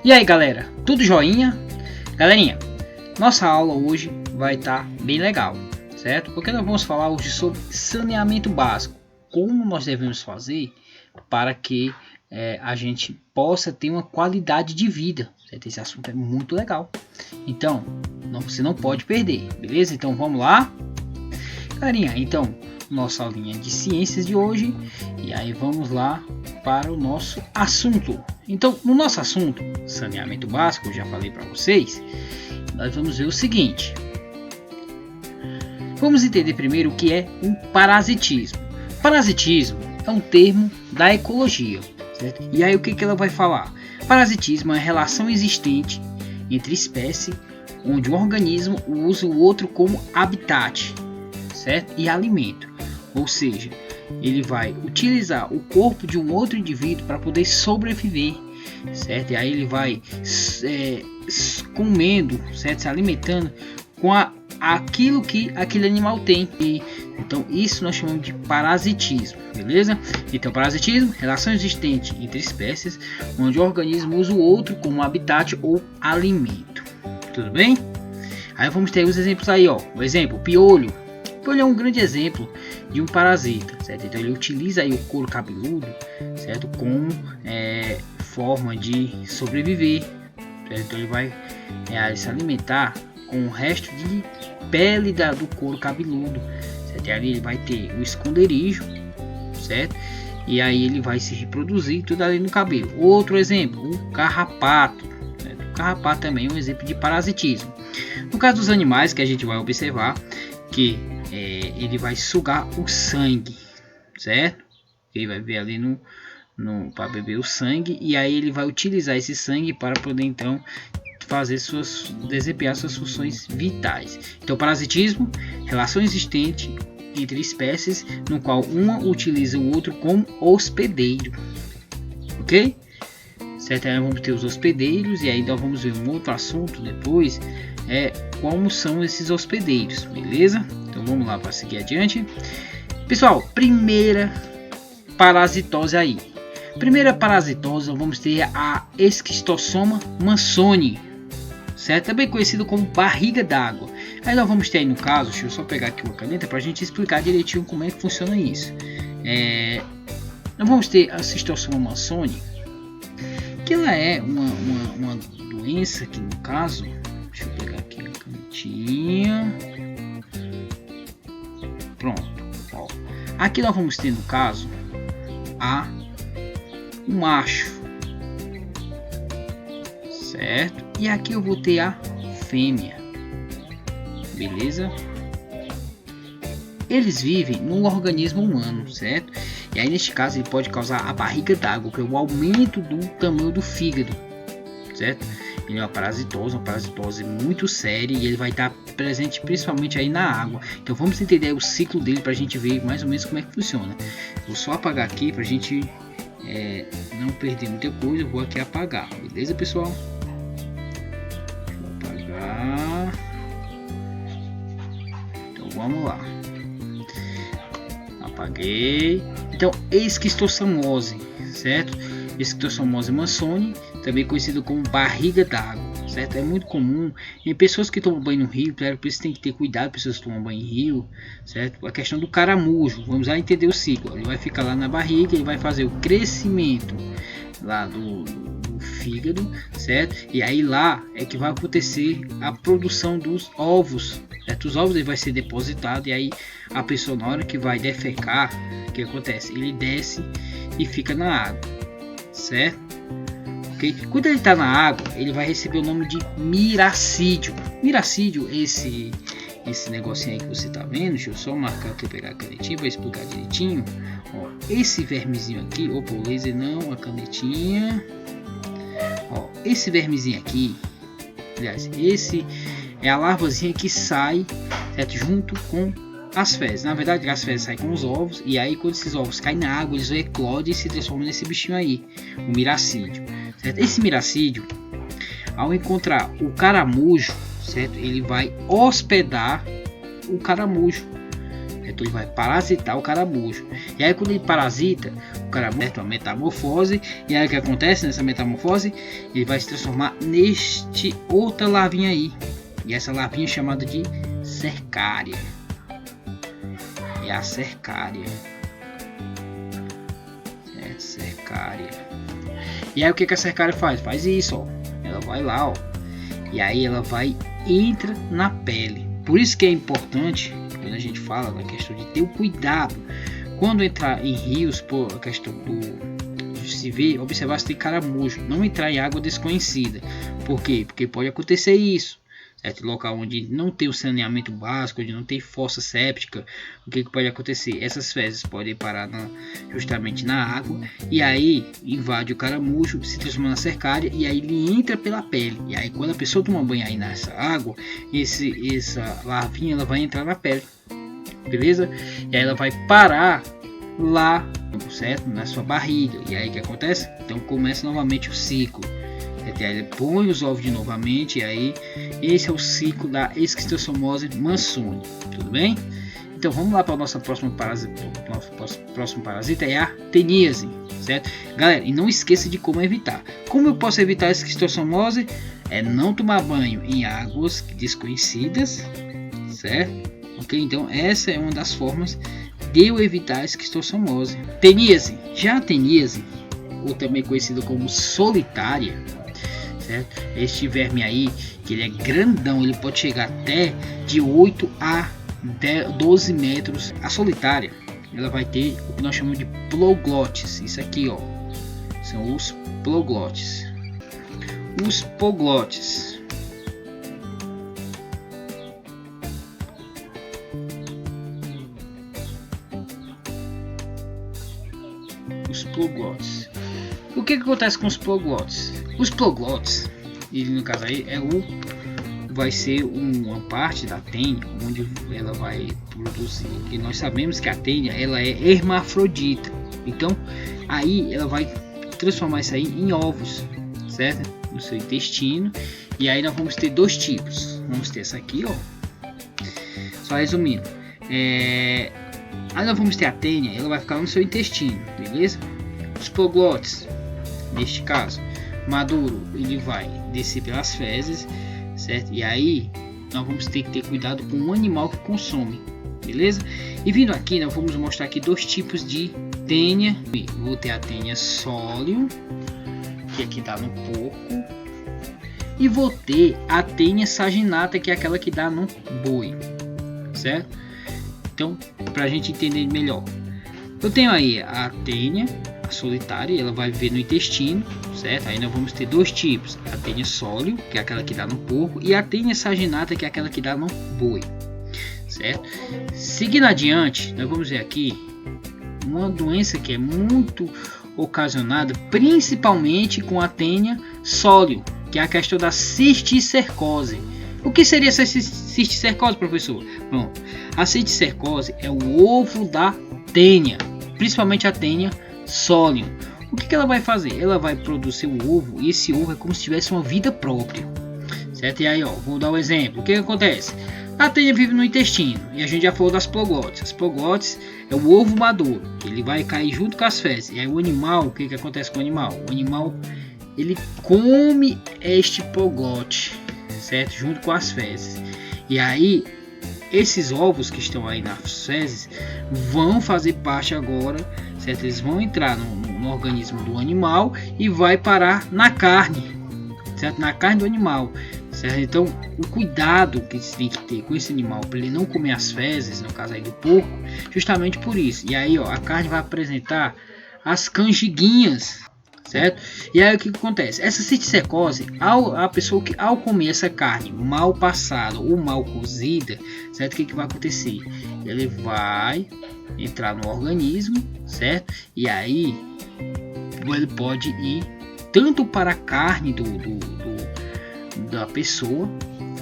E aí galera, tudo joinha? Galerinha, nossa aula hoje vai estar bem legal, certo? Porque nós vamos falar hoje sobre saneamento básico. Como nós devemos fazer para que a gente possa ter uma qualidade de vida, certo? Esse assunto é muito legal. Então, você não pode perder, beleza? Então vamos lá? Galerinha, então, nossa aulinha de ciências de hoje. E aí vamos lá para o nosso assunto. Então, no nosso assunto, saneamento básico, eu já falei para vocês, nós vamos ver o seguinte. Vamos entender primeiro o que é um parasitismo. Parasitismo é um termo da ecologia, certo? E aí o que ela vai falar? Parasitismo é a relação existente entre espécies onde um organismo usa o outro como habitat, certo? E alimento. Ou seja, ele vai utilizar o corpo de um outro indivíduo para poder sobreviver, certo? E aí ele vai comendo, certo? Se alimentando com aquilo que aquele animal tem. Então isso nós chamamos de parasitismo, beleza? Então parasitismo, relação existente entre espécies onde o organismo usa o outro como habitat ou alimento. Tudo bem? Aí vamos ter os exemplos aí, ó. O exemplo, piolho. O piolho é um grande exemplo de um parasita, certo? Então ele utiliza aí o couro cabeludo, certo? Como forma de sobreviver, certo? Então ele vai se alimentar com o resto de pele do couro cabeludo, certo? E aí ele vai ter o esconderijo, certo? E aí ele vai se reproduzir tudo ali no cabelo. Outro exemplo, o carrapato, certo? O carrapato também é um exemplo de parasitismo. No caso dos animais, que a gente vai observar que ele vai sugar o sangue, certo? Ele vai ver ali para beber o sangue, e aí ele vai utilizar esse sangue para poder então desempenhar suas funções vitais. Então parasitismo, relação existente entre espécies no qual uma utiliza o outro como hospedeiro, ok? Certo? Aí vamos ter os hospedeiros, e aí nós vamos ver um outro assunto depois, como são esses hospedeiros, beleza? Então vamos lá para seguir adiante. Pessoal, primeira parasitose aí. Primeira parasitose, vamos ter a Esquistossoma mansoni, certo? Também conhecido como barriga d'água. Aí nós vamos ter aí no caso, deixa eu só pegar aqui uma caneta para a gente explicar direitinho como é que funciona isso. Nós vamos ter a Esquistossoma mansoni, que ela é uma doença que no caso, deixa eu pegar aqui a canetinha. Pronto. Ó. Aqui nós vamos ter no caso um macho, certo? E aqui eu vou ter a fêmea, beleza? Eles vivem no organismo humano, certo? E aí neste caso ele pode causar a barriga d'água, que é o aumento do tamanho do fígado, certo? Ele é uma parasitose muito séria, e ele vai estar presente principalmente aí na água. Então vamos entender o ciclo dele para a gente ver mais ou menos como é que funciona. Vou só apagar aqui para a gente não perder muita coisa. Eu vou aqui apagar, beleza, pessoal? Vou apagar. Então vamos lá. Apaguei. Então esquistossomose, certo? Esquistossomose mansoni, também conhecido como barriga d'água, certo? É muito comum em pessoas que tomam banho no rio, claro, por isso tem que ter cuidado, pessoas que tomam banho em rio, certo? A questão do caramujo, vamos lá entender o ciclo. Ele vai ficar lá na barriga, ele vai fazer o crescimento lá do fígado, certo? E aí lá é que vai acontecer a produção dos ovos, certo? Os ovos ele vai ser depositado, e aí a pessoa, na hora que vai defecar, o que acontece? Ele desce e fica na água, certo? Okay? Quando ele está na água, ele vai receber o nome de miracídio. Miracídio, esse negocinho aí que você está vendo, deixa eu só marcar aqui, pegar a canetinha, vou explicar direitinho. Ó, esse vermezinho aqui, opa, o laser não, a canetinha. Ó, esse vermezinho aqui, aliás, esse é a larvazinha que sai, certo? Junto com as fezes. Na verdade, as fezes saem com os ovos, e aí quando esses ovos caem na água, eles eclodem e se transformam nesse bichinho aí, o miracídio, certo? Esse miracídio, ao encontrar o caramujo, certo? Ele vai hospedar o caramujo, certo? Ele vai parasitar o caramujo, e aí quando ele parasita, caramujo, uma metamorfose. E aí o que acontece nessa metamorfose? Ele vai se transformar neste outra larvinha aí. E essa larvinha é chamada de cercária. É a cercária. Cercária. E aí o que a cercária faz? Faz isso, ó. Ela vai lá, ó. E aí ela entra na pele. Por isso que é importante, quando a gente fala da questão de ter o cuidado quando entrar em rios, por a questão de se ver, observar se tem caramujo, não entrar em água desconhecida. Por quê? Porque pode acontecer isso. Certo? Local onde não tem o saneamento básico, onde não tem fossa séptica, o que pode acontecer? Essas fezes podem parar justamente na água, e aí invade o caramujo, se transforma na cercária, e aí ele entra pela pele. E aí quando a pessoa toma banho aí nessa água, essa larvinha ela vai entrar na pele, beleza? E aí ela vai parar lá, certo? Na sua barriga. E aí o que acontece? Então começa novamente o ciclo. Ele põe os ovos de novamente, e aí esse é o ciclo da esquistossomose mansoni, tudo bem? Então vamos lá para o nosso próximo parasita, é a teníase, certo? Galera, e não esqueça de como evitar. Como eu posso evitar a esquistossomose? É não tomar banho em águas desconhecidas, certo? Ok, então essa é uma das formas de eu evitar a esquistossomose. Teníase, já a teníase, ou também conhecida como solitária, certo? Este verme aí, que ele é grandão, ele pode chegar até de 8 a 12 metros. A solitária, ela vai ter o que nós chamamos de ploglotes. Isso aqui, ó, são os ploglotes. Os ploglotes. Os ploglotes. O que acontece com os ploglotes? Os ploglotes, e no caso aí vai ser uma parte da tênia onde ela vai produzir. E nós sabemos que a tênia ela é hermafrodita. Então aí ela vai transformar isso aí em ovos, certo? No seu intestino. E aí nós vamos ter dois tipos. Vamos ter essa aqui, ó. Só resumindo, aí nós vamos ter a tênia, ela vai ficar no seu intestino, beleza? Os ploglotes, neste caso maduro, ele vai descer pelas fezes, certo? E aí nós vamos ter que ter cuidado com o animal que consome, beleza? E vindo aqui, nós vamos mostrar aqui dois tipos de tênia. Vou ter a tênia sólio, que aqui dá no porco, e vou ter a tênia saginata, que é aquela que dá no boi, certo? Então, para a gente entender melhor, eu tenho aí a tênia solitária, ela vai viver no intestino, certo? Aí nós vamos ter dois tipos: a tênia sólio, que é aquela que dá no porco, e a tênia saginata, que é aquela que dá no boi, certo? Seguindo adiante, nós vamos ver aqui uma doença que é muito ocasionada principalmente com a tênia sólio, que é a questão da cisticercose. O que seria essa cisticercose, professor? Bom, a cisticercose é o ovo da tênia, principalmente a tênia sólio. O que ela vai fazer? Ela vai produzir o ovo, e esse ovo é como se tivesse uma vida própria, certo? E aí, ó, vou dar um exemplo. O que acontece? A tênia vive no intestino, e a gente já falou das ploglotes. As ploglotes é o ovo maduro, ele vai cair junto com as fezes. E aí o animal, o que acontece com o animal? O animal, ele come este ploglote, certo? Junto com as fezes. E aí esses ovos que estão aí nas fezes vão fazer parte agora, certo? Eles vão entrar no organismo do animal e vai parar na carne, certo? Na carne do animal, certo? Então o cuidado que você tem que ter com esse animal para ele não comer as fezes, no caso aí do porco, justamente por isso. E aí, ó, a carne vai apresentar as canjiguinhas, certo? E aí o que acontece? Essa cisticercose, a pessoa que ao comer essa carne mal passada ou mal cozida, certo? O que vai acontecer? Ele vai entrar no organismo, certo? E aí ele pode ir tanto para a carne da pessoa,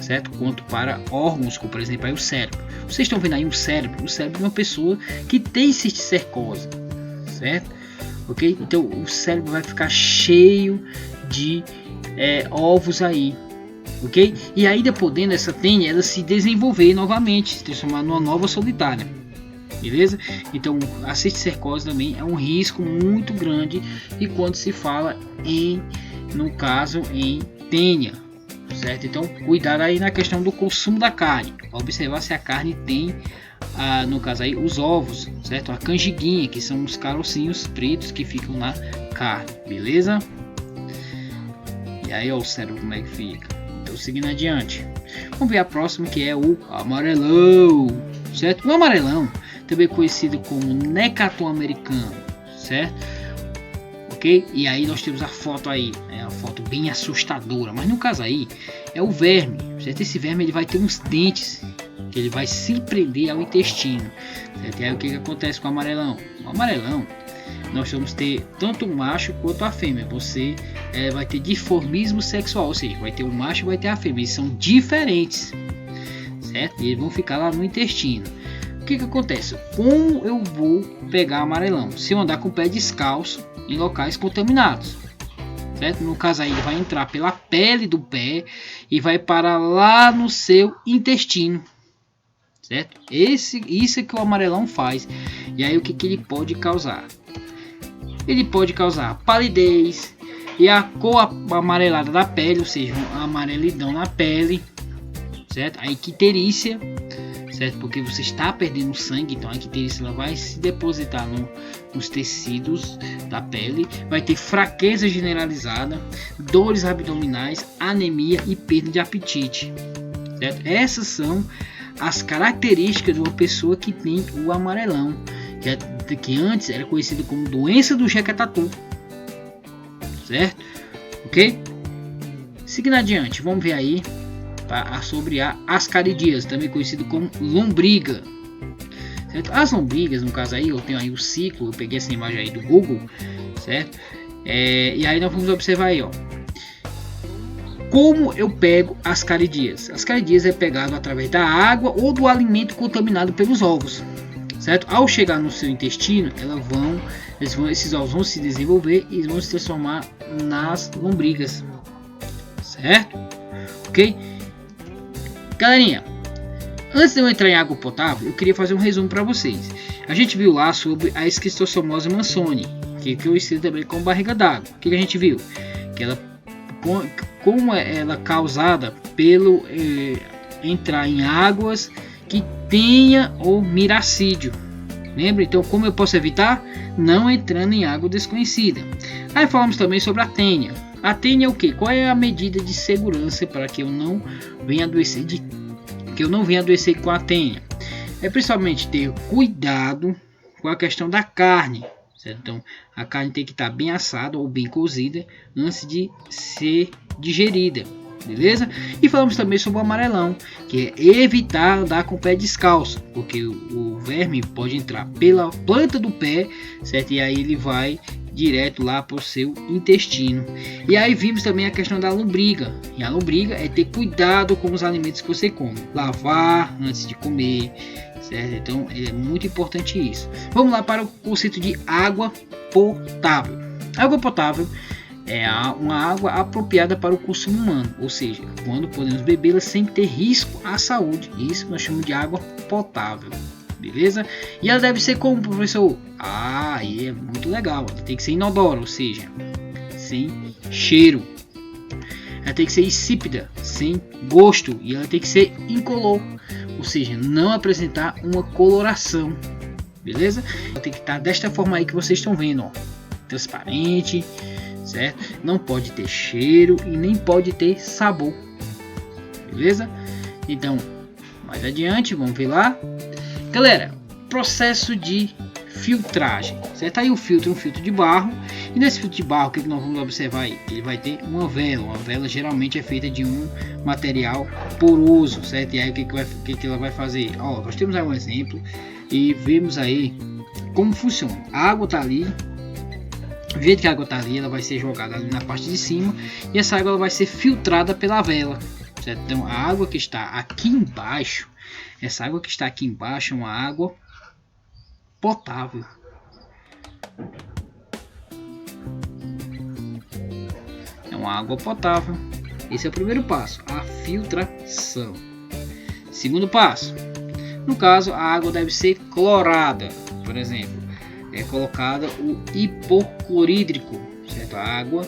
certo? Quanto para órgãos, como por exemplo aí o cérebro. Vocês estão vendo aí o cérebro de uma pessoa que tem cisticercose, certo? Ok? Então o cérebro vai ficar cheio de ovos aí, ok? E aí podendo essa tênia ela se desenvolver novamente, se transformar numa nova solitária, beleza? Então a cisticercose também é um risco muito grande e quando se fala no caso em tênia, certo? Então cuidado aí na questão do consumo da carne, observar se a carne tem no caso aí os ovos, certo? A canjiguinha, que são os carocinhos pretos que ficam na carne, beleza? E aí ó, o cérebro como é que fica. Então seguindo adiante, vamos ver a próxima, que é o amarelão, certo? O amarelão, também conhecido como necaton americano, certo? Ok? E aí nós temos a foto aí, né? A foto bem assustadora, mas no caso aí é o verme, certo? Esse verme ele vai ter uns dentes que ele vai se prender ao intestino, certo? E aí o que acontece com o amarelão? O amarelão, nós vamos ter tanto o macho quanto a fêmea. Você vai ter dimorfismo sexual, ou seja, vai ter o macho e vai ter a fêmea. Eles são diferentes, certo? E eles vão ficar lá no intestino. O que acontece? Como eu vou pegar amarelão? Se eu andar com o pé descalço em locais contaminados, certo? No caso aí ele vai entrar pela pele do pé e vai parar lá no seu intestino, certo? Isso é que o amarelão faz. E aí o que ele pode causar? Ele pode causar palidez e a cor amarelada da pele, ou seja, uma amarelidão na pele, certo? A icterícia, certo? Porque você está perdendo sangue, então a icterícia ela vai se depositar nos tecidos da pele, vai ter fraqueza generalizada, dores abdominais, anemia e perda de apetite, certo? Essas são as características de uma pessoa que tem o amarelão, que antes era conhecido como doença do Jequitatu, certo? Ok? Seguindo adiante, vamos ver aí sobre a ascaridíase, também conhecido como lombriga, certo? As lombrigas, no caso aí, eu tenho aí o ciclo, eu peguei essa imagem aí do Google, certo? E aí nós vamos observar aí, ó, como eu pego as ascaridíase. As ascaridíase é pegado através da água ou do alimento contaminado pelos ovos, certo? Ao chegar no seu intestino, esses ovos vão se desenvolver e vão se transformar nas lombrigas, certo? Ok? Galerinha, antes de eu entrar em água potável, eu queria fazer um resumo para vocês. A gente viu lá sobre a esquistossomose mansoni, que eu ensino também com barriga d'água. O que a gente viu? Que ela, como ela é causada pelo entrar em águas que tenha o miracídio. Lembra? Então, como eu posso evitar? Não entrando em água desconhecida. Aí falamos também sobre a tênia. A tênia é o que? Qual é a medida de segurança para que eu não venha adoecer com a tênia? É principalmente ter cuidado com a questão da carne, certo? Então, a carne tem que estar bem assada ou bem cozida antes de ser digerida, beleza? E falamos também sobre o amarelão, que é evitar andar com o pé descalço, porque o verme pode entrar pela planta do pé, certo? E aí ele vai direto lá para o seu intestino. E aí vimos também a questão da lombriga. E a lombriga é ter cuidado com os alimentos que você come, lavar antes de comer, certo? Então é muito importante isso. Vamos lá para o conceito de água potável. Água potável é uma água apropriada para o consumo humano, ou seja, quando podemos bebê-la sem ter risco à saúde. Isso nós chamamos de água potável, beleza? E ela deve ser como, professor? Aí é muito legal. Ela tem que ser inodora, ou seja, sem cheiro. Ela tem que ser insípida, sem gosto, e ela tem que ser incolor, ou seja, não apresentar uma coloração, beleza? Ela tem que estar desta forma aí que vocês estão vendo, ó, transparente, certo? Não pode ter cheiro e nem pode ter sabor, beleza? Então, mais adiante, vamos ver lá. Galera, processo de filtragem, certo? Aí o filtro é um filtro de barro, e nesse filtro de barro, o que nós vamos observar aí? Ele vai ter uma vela geralmente é feita de um material poroso, certo? E aí o que ela vai fazer? Ó, nós temos aí um exemplo e vemos aí como funciona. A água está ali, do jeito que a água está ali, ela vai ser jogada ali na parte de cima, e essa água ela vai ser filtrada pela vela, certo? Então a água que está aqui embaixo, essa água que está aqui embaixo é uma água potável. É uma água potável. Esse é o primeiro passo, a filtração. Segundo passo, No caso, a água deve ser clorada, por exemplo, é colocada o hipoclorídrico, certo? A água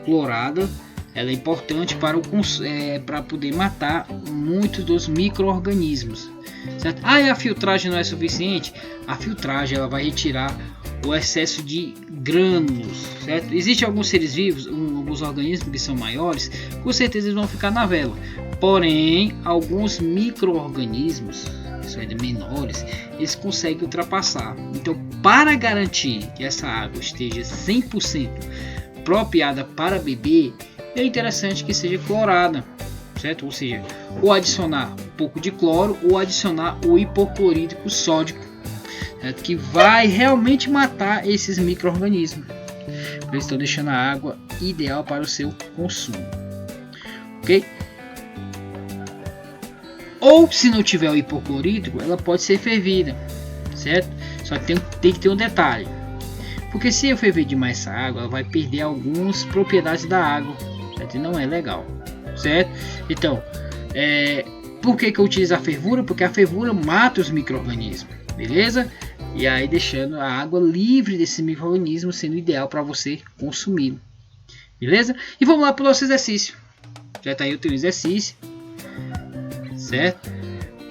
clorada, ela é importante para poder matar muitos dos micro-organismos, certo? E a filtragem não é suficiente? A filtragem ela vai retirar o excesso de grânulos, certo? Existem alguns seres vivos, alguns organismos que são maiores, com certeza eles vão ficar na vela. Porém, alguns micro-organismos, que são ainda menores, eles conseguem ultrapassar. Então, para garantir que essa água esteja 100% apropriada para beber, é interessante que seja clorada, certo? Ou seja, ou adicionar um pouco de cloro ou adicionar o hipoclorídrico sódico, certo? Que vai realmente matar esses micro-organismos. Eles estão deixando a água ideal para o seu consumo, ok? Ou se não tiver o hipoclorídrico, ela pode ser fervida, certo? Só que tem que ter um detalhe, porque se eu ferver demais essa água, ela vai perder algumas propriedades da água, certo? E não é legal, certo? Então, por que eu utilizo a fervura? Porque a fervura mata os micro-organismos, beleza? E aí deixando a água livre desses micro-organismos, sendo ideal para você consumir, beleza? E vamos lá para o nosso exercício. Já está aí o teu exercício, certo?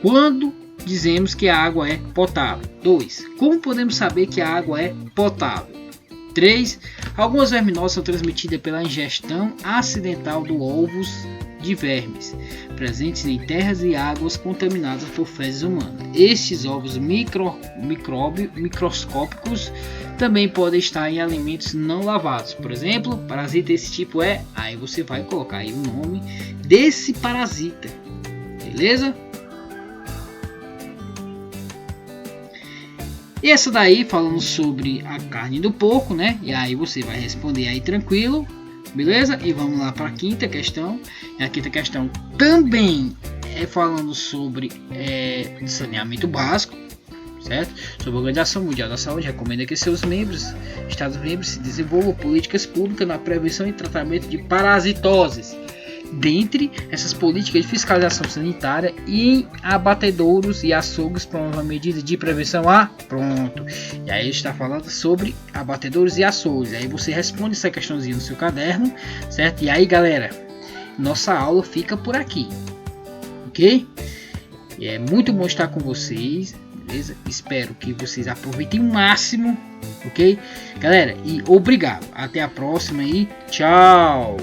Quando dizemos que a água é potável? 2. Como podemos saber que a água é potável? 3. Algumas verminoses são transmitidas pela ingestão acidental de ovos de vermes presentes em terras e águas contaminadas por fezes humanas. Estes ovos microscópicos também podem estar em alimentos não lavados. Por exemplo, parasita desse tipo aí você vai colocar aí o nome desse parasita, beleza? E essa daí falando sobre a carne do porco, né? E aí você vai responder aí tranquilo, beleza? E vamos lá para a quinta questão. E a quinta questão também é falando sobre saneamento básico, certo? Sobre a Organização Mundial da Saúde recomenda que seus Estados-membros se desenvolvam políticas públicas na prevenção e tratamento de parasitoses. Dentre essas políticas de fiscalização sanitária e em abatedouros e açougues promove medidas de prevenção pronto. E aí está falando sobre abatedouros e açougues. Aí você responde essa questãozinha no seu caderno, certo? E aí, galera, nossa aula fica por aqui, ok? E é muito bom estar com vocês, beleza? Espero que vocês aproveitem o máximo, ok? Galera, e obrigado. Até a próxima e tchau!